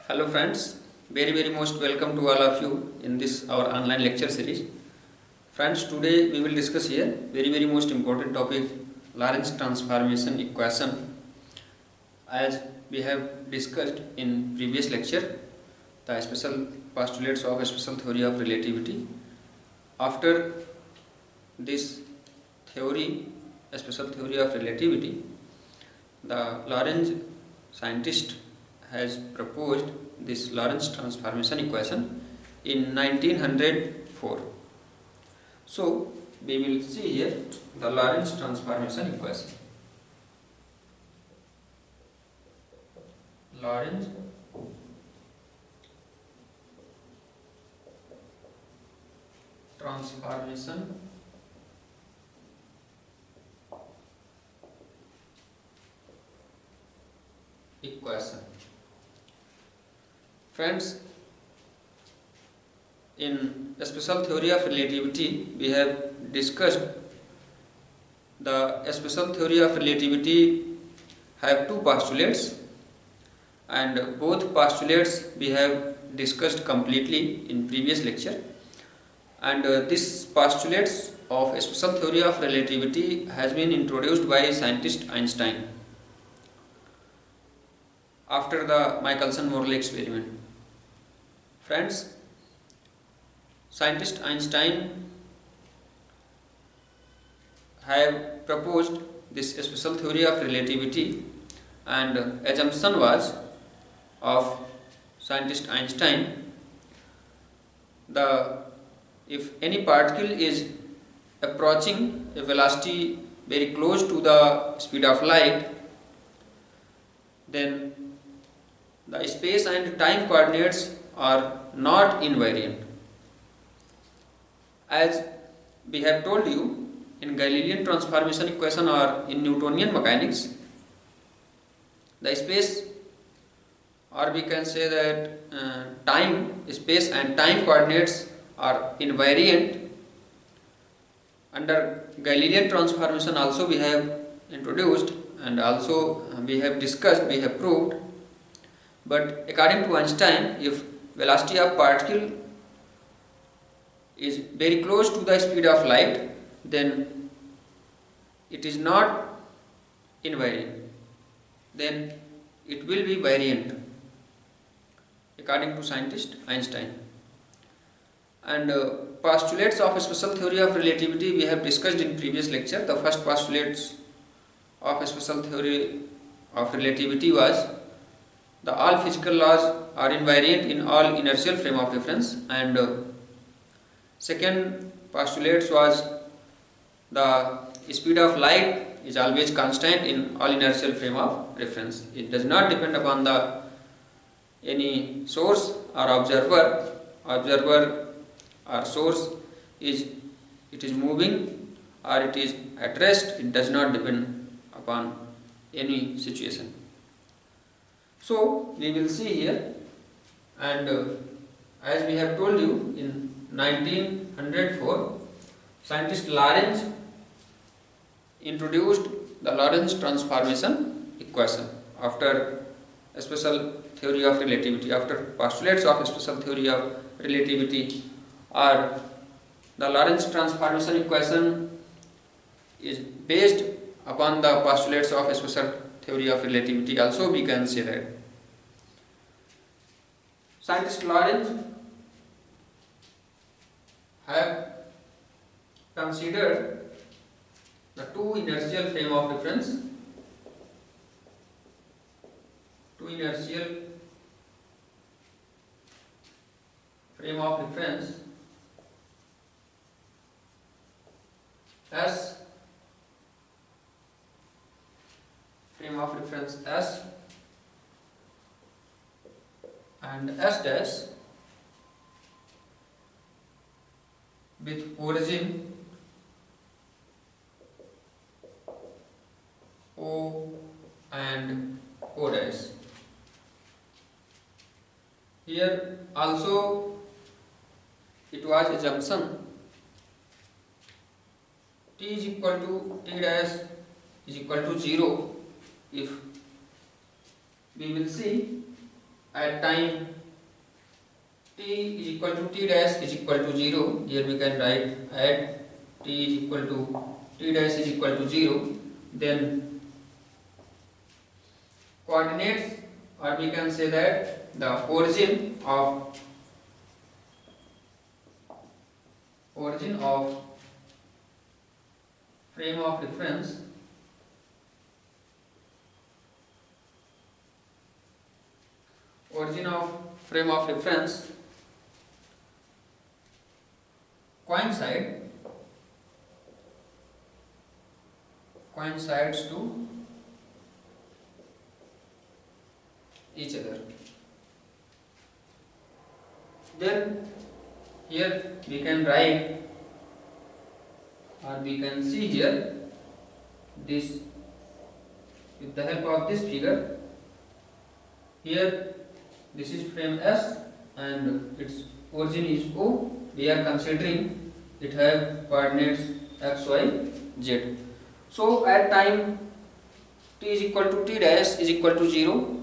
Hello friends, very most welcome to all of you in this our online lecture series. Friends, today we will discuss here very most important topic, Lorentz transformation equation. As we have discussed in previous lecture, the special postulates of a special theory of relativity. After this theory, a special theory of relativity, the Lorentz scientist has proposed this Lorentz transformation equation in 1904. So we will see here the Lorentz transformation equation. Lorentz transformation equation. Friends, in a special theory of relativity, we have discussed the special theory of relativity have two postulates, and both postulates we have discussed completely in previous lecture. And this postulates of a special theory of relativity has been introduced by scientist Einstein after the Michelson-Morley experiment. Friends, scientist Einstein have proposed this special theory of relativity, and assumption was of scientist Einstein if any particle is approaching a velocity very close to the speed of light, then the space and time coordinates are not invariant. As we have told you in Galilean transformation equation or in Newtonian mechanics, the space, or we can say that space and time coordinates are invariant. Under Galilean transformation also we have introduced, and also we have discussed, we have proved. But according to Einstein, if velocity of particle is very close to the speed of light, then it is not invariant, then it will be variant according to scientist Einstein. And postulates of a special theory of relativity we have discussed in previous lecture. The first postulates of a special theory of relativity was the all physical laws are invariant in all inertial frame of reference, and second postulates was the speed of light is always constant in all inertial frame of reference. It does not depend upon any source or observer or source it is moving or it is at rest. It does not depend upon any situation. So we will see here, and as we have told you in 1904, scientist Lorentz introduced the Lorentz transformation equation after a special theory of relativity, after postulates of a special theory of relativity, or the Lorentz transformation equation is based upon the postulates of a special theory of relativity. Also we can say that scientist Lorentz have considered the two inertial frame of reference, S, frame of reference S and S dash with origin O and O dash. Here also it was assumption t is equal to t dash is equal to 0 if we will see at time t is equal to t dash is equal to 0. Here we can write at t is equal to t dash is equal to 0. Then coordinates, or we can say that the origin of frame of reference coincides to each other. Then here we can write, or we can see here this with the help of this figure. Here this is frame S and its origin is O. We are considering it have coordinates x, y, z. So at time t is equal to t dash is equal to 0.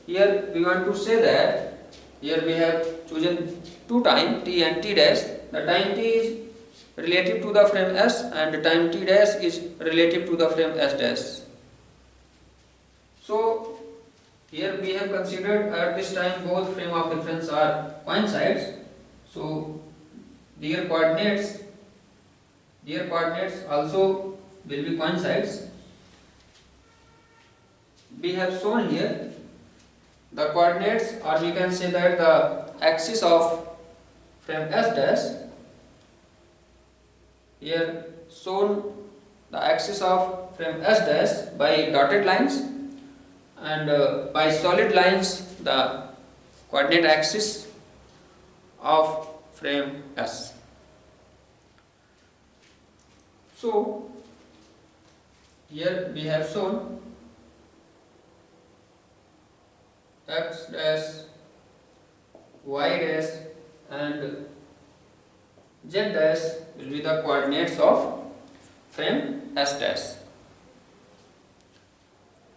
Here we want to say that here we have chosen two time t and t dash. The time t is relative to the frame S and the time t dash is relative to the frame S dash. So here we have considered at this time both frame of reference are coincides. So their coordinates also will be coincides. We have shown here the coordinates, or we can say that the axis of frame S dash. Here shown the axis of frame S dash by dotted lines, and by solid lines the coordinate axis of frame S. So here we have shown x dash, y dash and z dash will be the coordinates of frame S dash.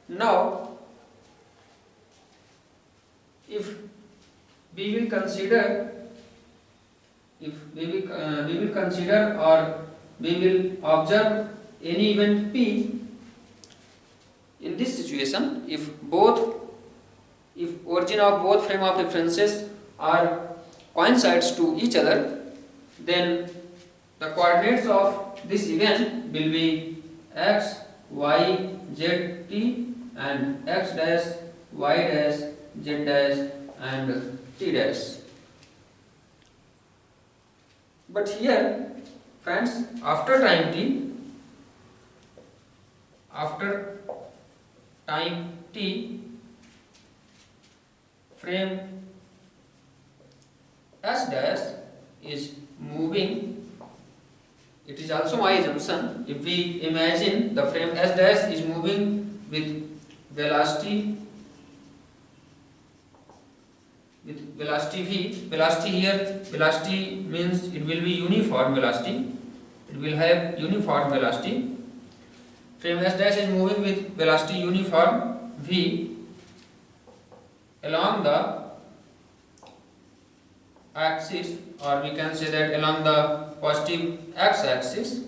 Now if we will consider or we will observe any event P, in this situation if origin of both frame of references are coincides to each other, then the coordinates of this event will be x, y, z, t and x dash, y dash, z dash and t dash. But here friends, after time t, frame S dash is moving. It is also my assumption. If we imagine the frame S dash is moving with velocity v. Velocity here, velocity means it will be uniform velocity. It will have uniform velocity. Frame S dash is moving with velocity uniform v along the axis, or we can say that along the positive x axis.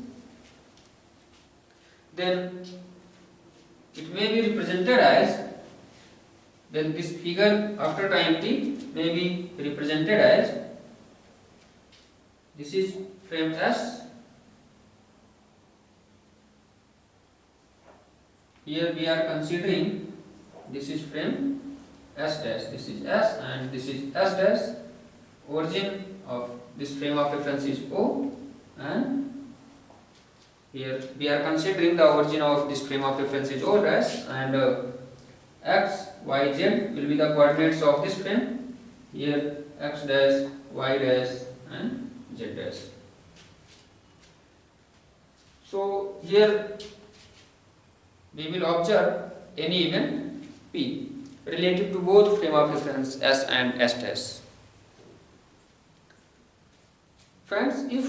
Then it may be represented as, then this figure after time t may be represented as, this is frame S. Here we are considering this is frame S dash, this is S and this is S dash. Origin of this frame of reference is O, and here we are considering the origin of this frame of reference is O dash, and x, y, z will be the coordinates of this frame. Here x dash, y dash and z dash. So here we will observe any event P relative to both frame of reference S and S dash. Friends, if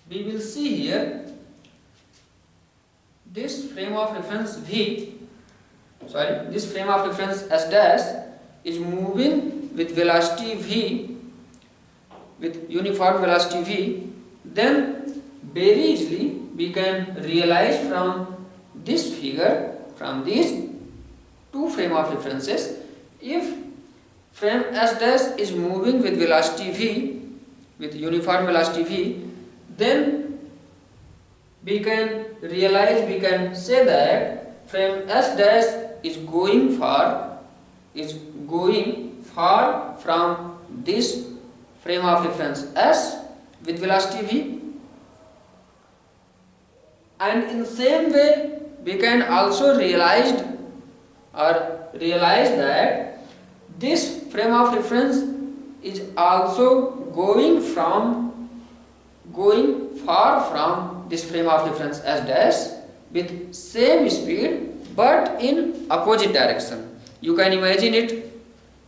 we will see here this frame of reference V, this frame of reference S dash is moving with velocity v, with uniform velocity v, then very easily we can realize from this figure, from these two frame of references, if frame S dash is moving with velocity v, with uniform velocity v, then we can realize, we can say that frame S dash is going far from this frame of reference S with velocity v, and in same way we can also realize that this frame of reference is also going far from this frame of reference S dash with same speed but in opposite direction. You can imagine it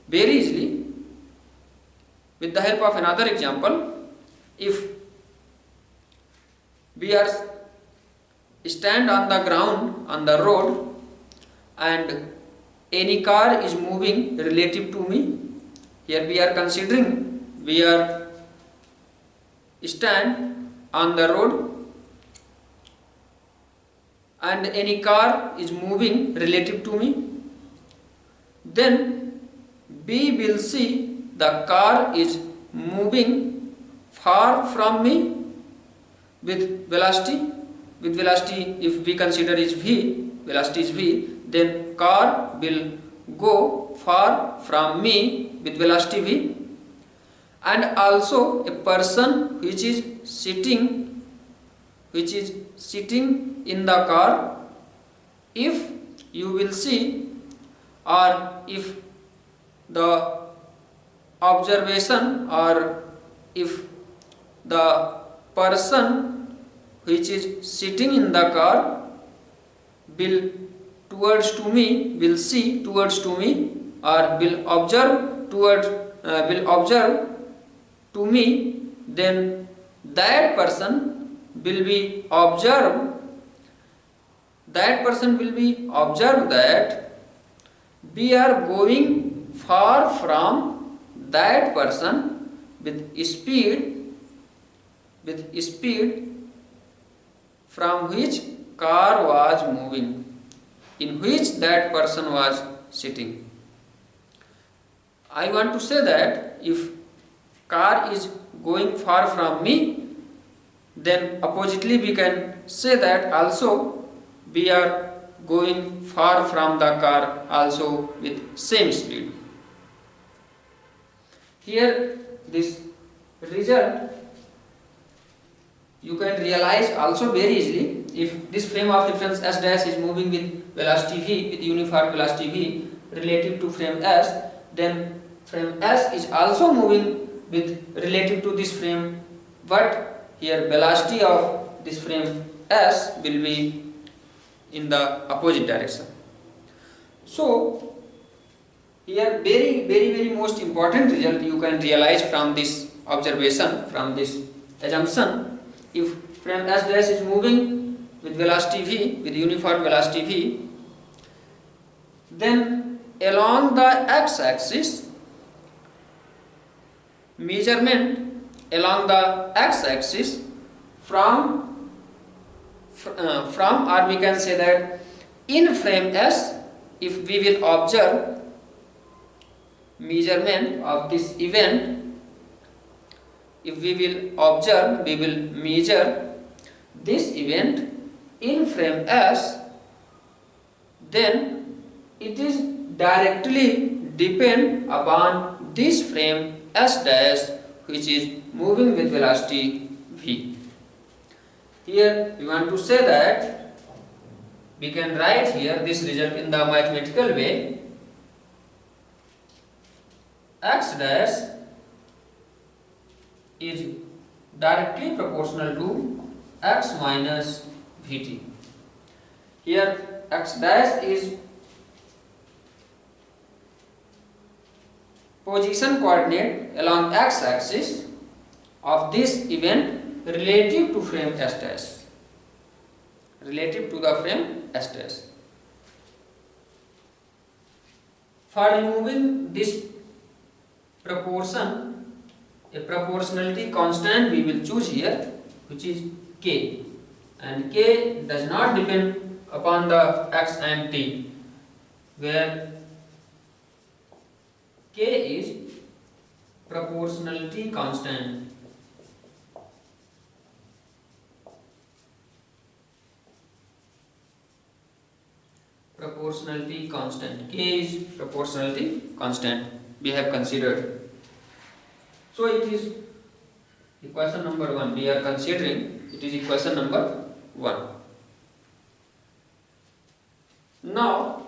very easily with the help of another example. If we are stand on the ground on the road and any car is moving relative to me, here we are considering we are stand on the road and any car is moving relative to me, then we will see the car is moving far from me with velocity. With velocity, if we consider is v, velocity is v, then car will go far from me with velocity v. And also a person which is sitting in the car, if you will see, or if the observation, or if the person which is sitting in the car will see towards to me, or will observe to me, then that person will be observed that we are going far from that person with speed from which car was moving, in which that person was sitting. I want to say that if car is going far from me, then oppositely we can say that also we are going far from the car also with same speed. Here this result you can realize also very easily. If this frame of reference S dash is moving with velocity v, with uniform velocity v relative to frame S, then frame S is also moving with relative to this frame, but here velocity of this frame S will be in the opposite direction. So here very most important result you can realize from this observation, from this assumption. If frame S dash is moving with velocity v, with uniform velocity v, then along the x-axis, measurement along the x-axis from or we can say that in frame S, if we will observe measurement of this event, if we will measure this event in frame S, then it is directly depend upon this frame S dash which is moving with velocity v. Here we want to say that we can write here this result in the mathematical way. X dash is directly proportional to x minus vt. Here x dash is position coordinate along x-axis of this event relative to frame S dash, relative to the frame S dash. For removing this proportion, a proportionality constant we will choose here, which is k, and k does not depend upon the x and t, where k is proportionality constant. Proportionality constant. K is proportionality constant we have considered. So it is equation number 1. We are considering it is equation number 1. Now,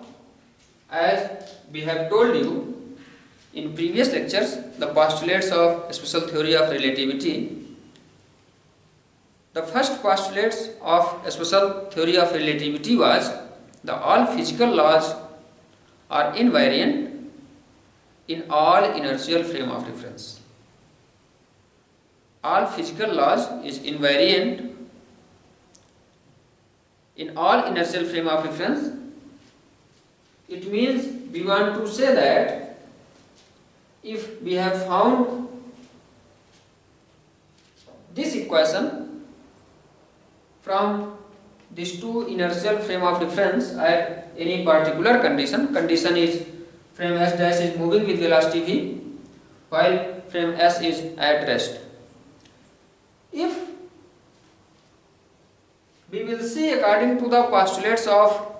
as we have told you in previous lectures, the postulates of special theory of relativity. The first postulates of special theory of relativity was the all physical laws are invariant in all inertial frame of reference. All physical laws is invariant in all inertial frame of reference. It means we want to say that if we have found this equation from these two inertial frame of reference at any particular condition is frame S dash is moving with velocity v while frame S is at rest. If we will see according to the postulates of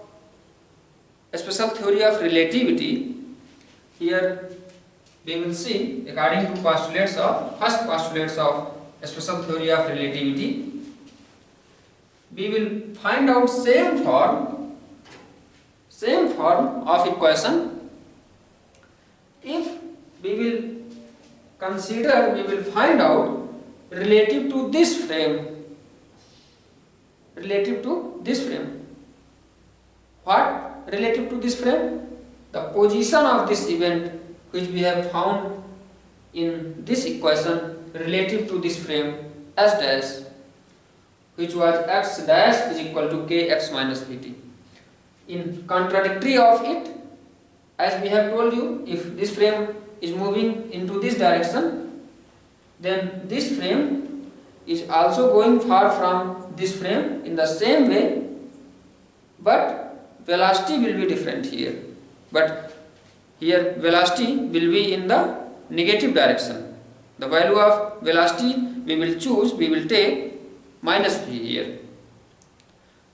special theory of relativity, here we will see according to postulates of first postulates of special theory of relativity, we will find out same form of equation. If we will consider, we will find out relative to this frame. What relative to this frame? The position of this event which we have found in this equation relative to this frame S dash, which was x dash is equal to kx minus vt. In contradictory of it, as we have told you, if this frame is moving into this direction, then this frame is also going far from this frame in the same way, but velocity will be different here. But here velocity will be in the negative direction. The value of velocity we will take minus v here.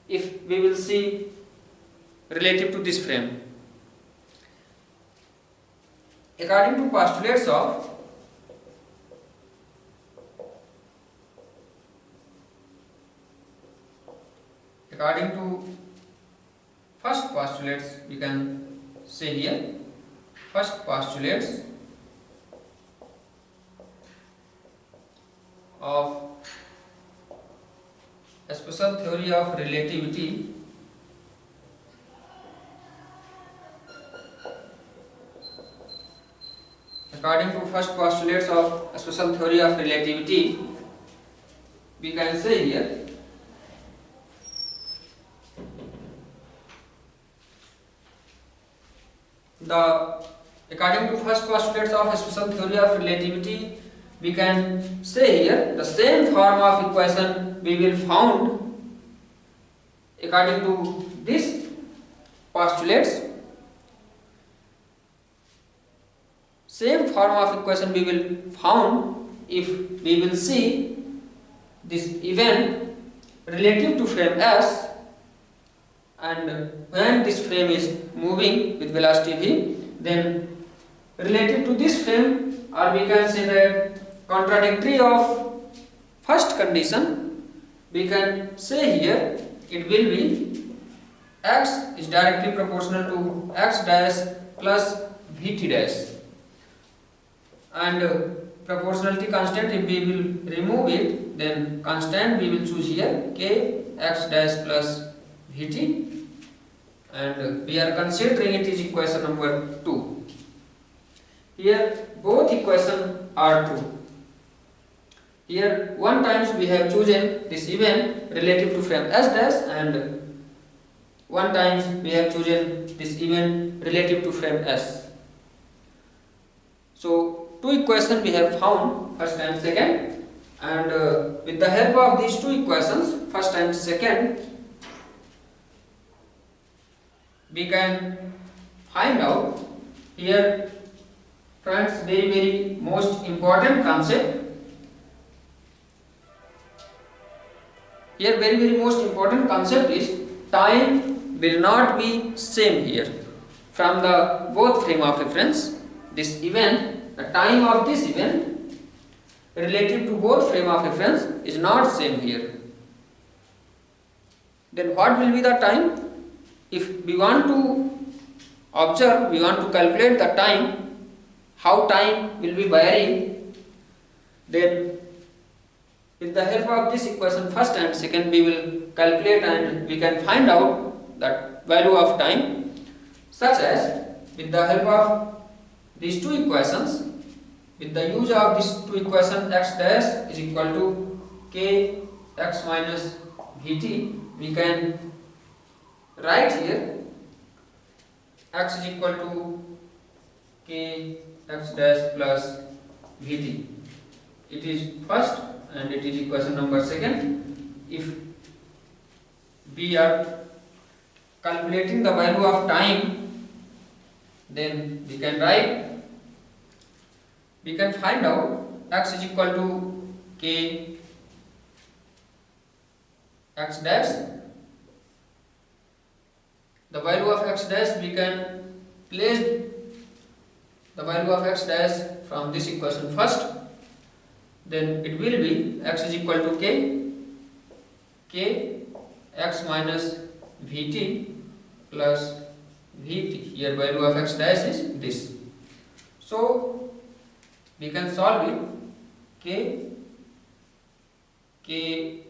If we will see relative to this frame, according to postulates of first postulates, we can say here first postulates of a special theory of relativity. According to first postulates of a special theory of relativity, we can say here according to first postulates of a special theory of relativity, we can say here the same form of equation we will found according to this postulates. Same form of equation we will found if we will see this event relative to frame S, and when this frame is moving with velocity v, then relative to this frame, or we can say that contradictory of first condition, we can say here it will be x is directly proportional to x dash plus vt dash, and proportionality constant, if we will remove it, then constant we will choose here k x dash plus vt, and we are considering it is equation number 2. Here both equations are true. Here one times we have chosen this event relative to frame S dash, and one times we have chosen this event relative to frame S. So two equations we have found, first and second, and with the help of these two equations, first and second, we can find out here, friends, very most important concept. Here very most important concept is time will not be same here from the both frame of reference. This event, the time of this event relative to both frame of reference is not same here. Then what will be the time? If we want to observe, we want to calculate the time, how time will be varying, then with the help of this equation first and second we will calculate and we can find out that value of time, such as with the help of these two equations, with the use of these two equations, x dash is equal to k x minus vt, we can write here x is equal to k x dash plus vt. It is first and it is equation number second. If we are calculating the value of time, then we can find out x is equal to k x dash. The value of x dash, we can place the value of x dash from this equation first, then it will be x is equal to k x minus vt plus vt. Here value of x dash is this. So we can solve it. K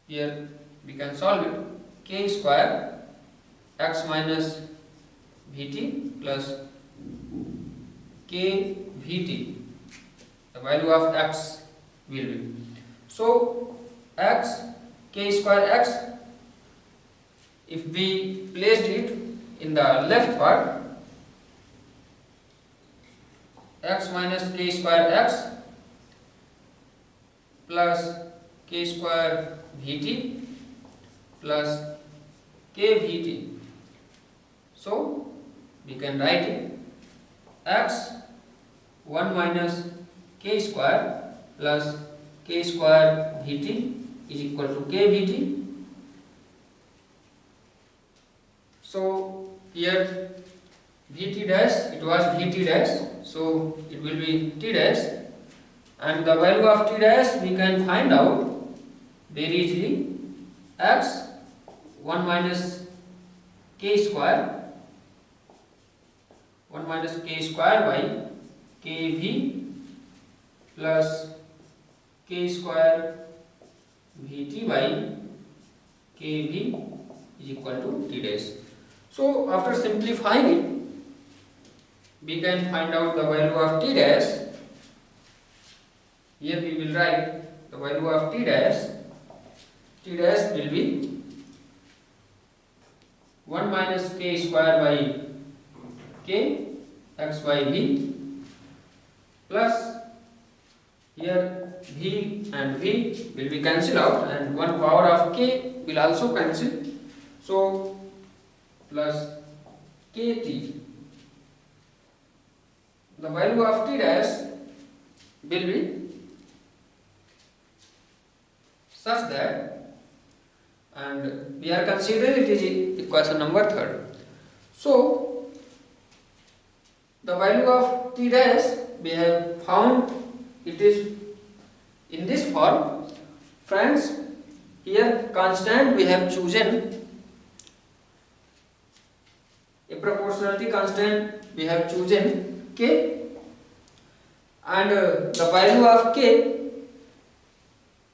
here we can solve it. K square x minus vt plus k vt. The value of x will be, so x, k square x, if we placed it in the left part, x minus k square x plus k square vt plus k vt. So we can write it x 1 minus k square plus k square vt is equal to k vt. So here vt dash, it was vt dash, so it will be t dash, and the value of t dash we can find out very easily. X 1 minus k square, 1 minus k square by kv plus k square vt by kv is equal to t dash. So after simplifying it, we can find out the value of t dash. Here we will write the value of t dash. T dash will be 1 minus k square by k x by v plus, here v and v will be cancelled out and 1 power of k will also cancel, so plus kt. The value of t dash will be such that, and we are considering it is equation number 3rd. So the value of t dash we have found, it is in this form. Friends, here constant we have chosen, a proportionality constant we have chosen k, and the value of k,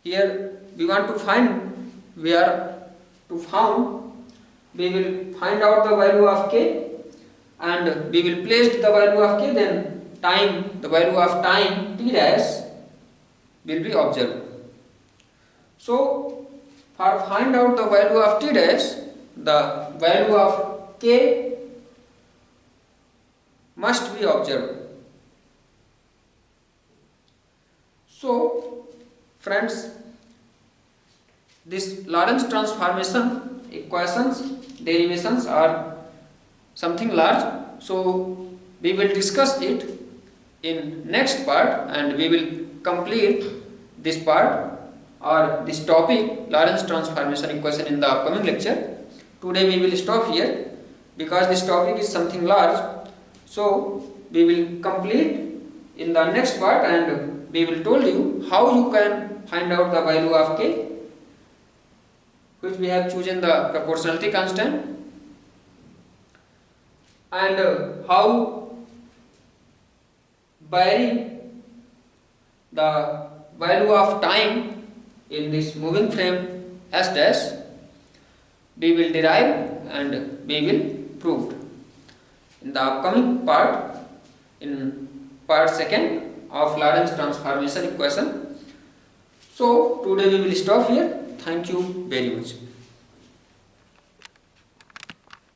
here we want to find, we are to found, we will find out the value of k and we will place the value of k, then time, the value of time t dash will be observed. So for find out the value of t dash, the value of k must be observed. So friends, this Lorentz transformation equations derivations are something large, so we will discuss it in next part, and we will complete this part or this topic Lorentz transformation equation in the upcoming lecture. Today we will stop here because this topic is something large, so we will complete in the next part, and we will told you how you can find out the value of k, which we have chosen the proportionality constant, and how vary the value of time in this moving frame S dash we will derive and we will prove in the upcoming part, in part second of Lorentz transformation equation. So today we will stop here. Thank you very much.